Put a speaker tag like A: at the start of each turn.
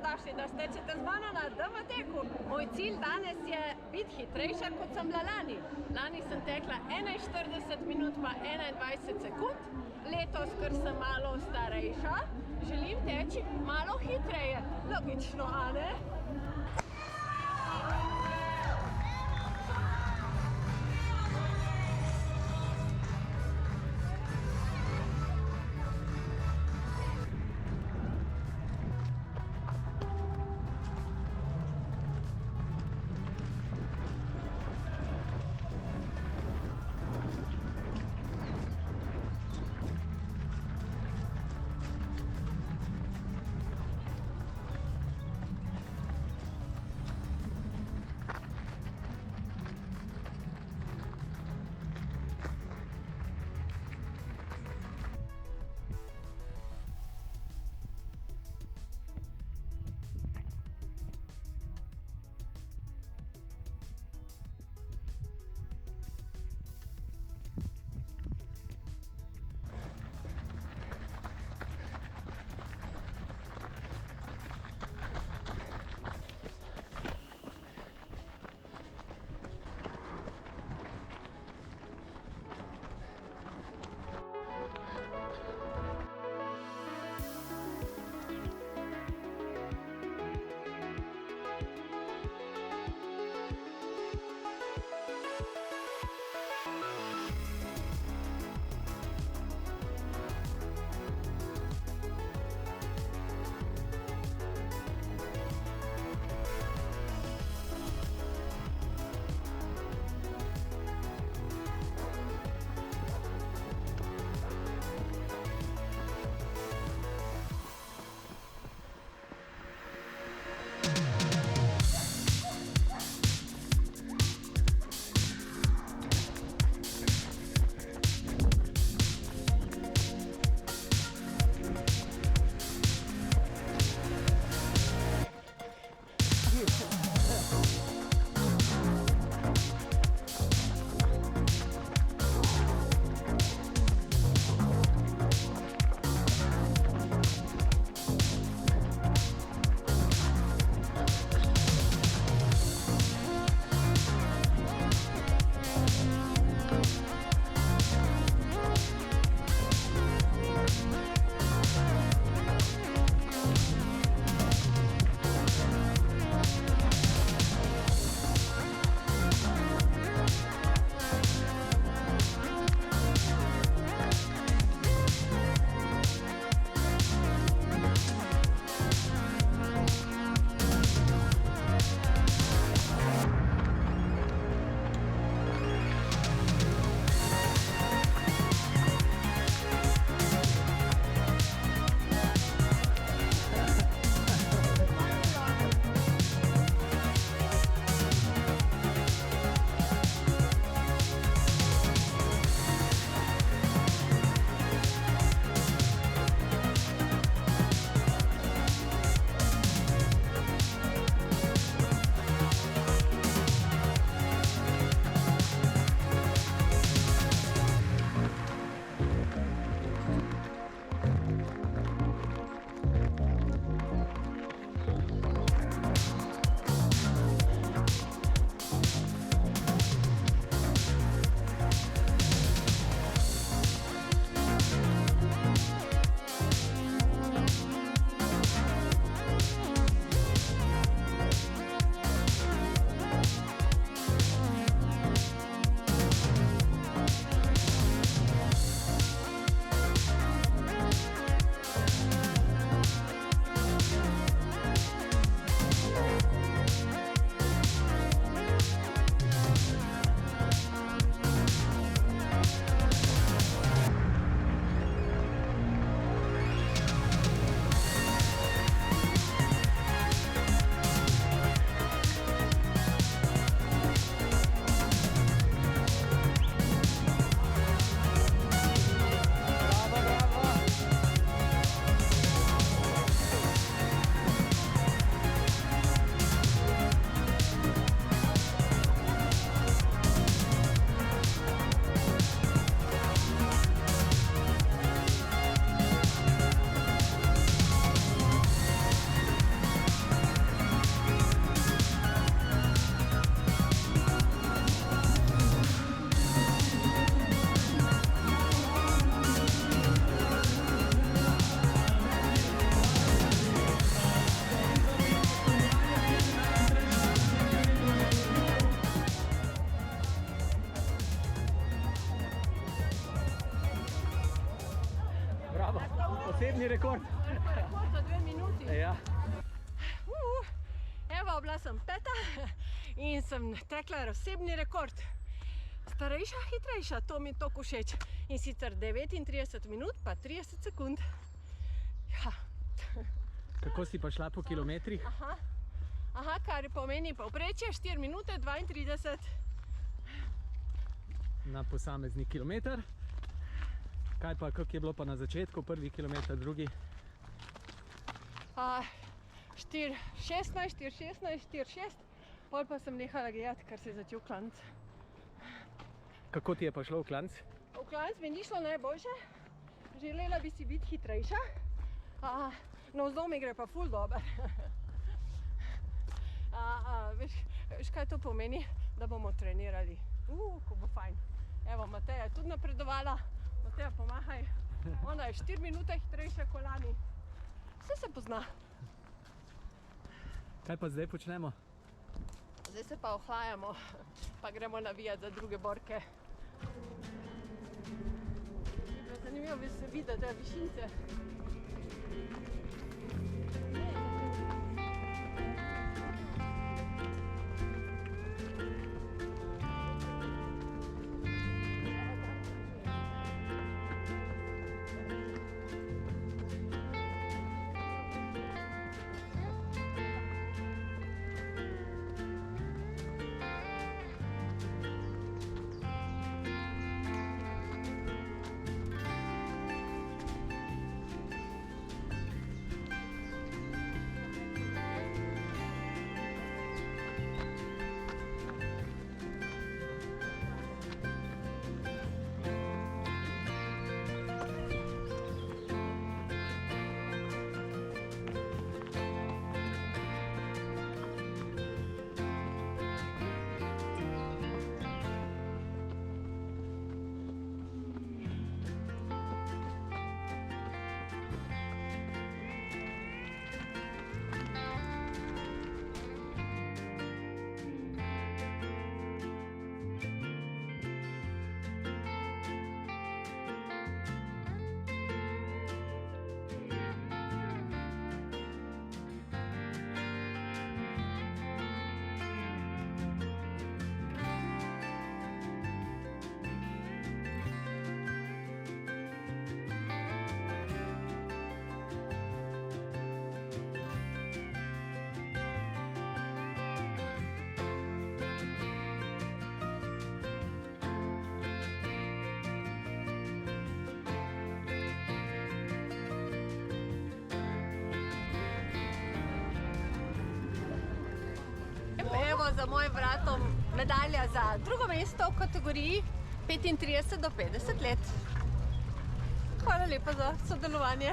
A: dobrodošli, da stečete z mano na DMTeku. Moj cilj danes je biti hitrejša, kot sem bila lani. Lani sem tekla 41 minut pa 21 sekund. Letos, ker sem malo starejša, želim teči malo hitreje. Logično, a ne?
B: osebni rekord.
A: Rekord za 2 minuti.
B: Ja.
A: Evo, bila sem 5. in sem tekla osebni rekord. Starejša, hitrejša, to mi je toliko všeč. In sicer 39 minut pa 30 sekund. Ja.
B: Kako si pa šla po kilometrih?
A: Aha, kar pomeni povprečje 4 minute 32.
B: Na posamezni kilometer. Kaj pa, kako je bilo pa na začetku, prvi kilometer, drugi?
A: 4:16, 4:16, 4:6. Pol pa sem nehala gledati, ker se je začel klanc.
B: Kako ti je pa šlo v klanc?
A: V klanc mi ni šlo najboljše. Želela bi si biti hitrejša. Navzdol mi gre pa ful dobro. Veš, kaj to pomeni? Da bomo trenirali. Ko bo fajn. Evo, Mateja je tudi napredovala. Mateja, pomahaj. Ona je 4 minute hitrejša kot lani. Vse se pozna.
B: Kaj pa zdaj počnemo?
A: Zdaj se pa ohlajamo, pa gremo navijati za druge borke. Zanimivo bi se videti, da je višince. Evo za mojim vratom medalja za drugo mesto v kategoriji 35 do 50 let. Hvala lepa za sodelovanje.